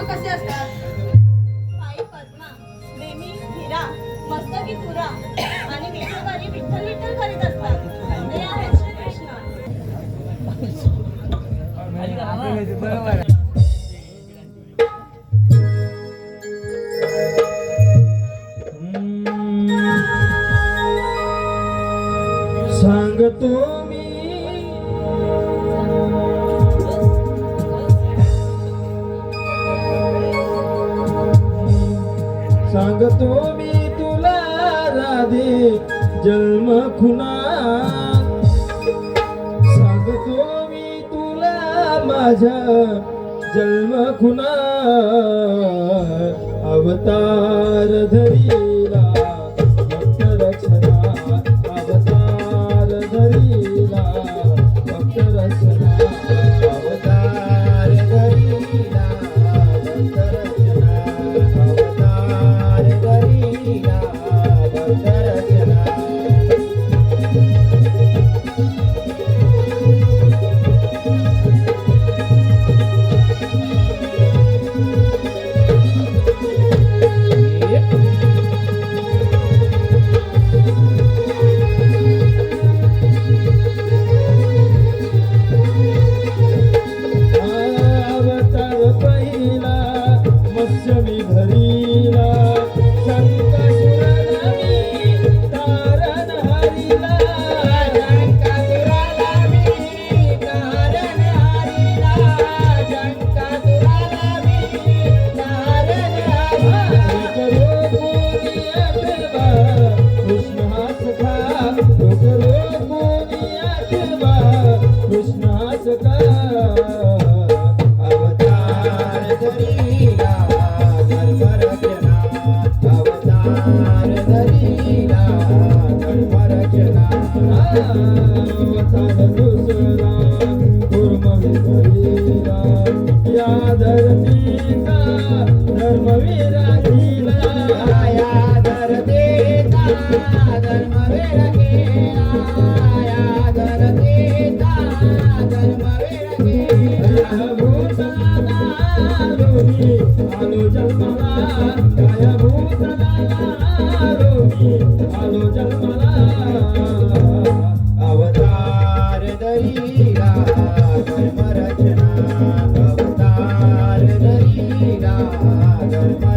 कसे असतात? पायी पद्मा, नेहमी हिरा, मस्तकी तुरा आणि विठोबारी विठ्ठल विठ्ठल करीत असतात. ते आहेत श्रीकृष्ण. सांगतो मी सांगतो मी तुला राधे जन्म खुना सांगतो मी तुला माझ्या जन्म खुना अवतार धरीला भक्त रक्षणा अवतार धरीला भक्त रक्षणा अवतार धरीला भक्त रक्षणा अवतार धरीला भक्त रक्षणा अवतार धरीला धर्म रचना अवतार धरीला धर्म रचना अवतार दुसरा कुर्मवीरा या धरतीचा धर्मवीर केला या धरतीचा धर्मवीर केला या धरतीचा धर्मवीर केला आलो जन्माला काय भूतला आलो जन्माला अवतार धरीला धर्म रचना अवतार धरीला धर्म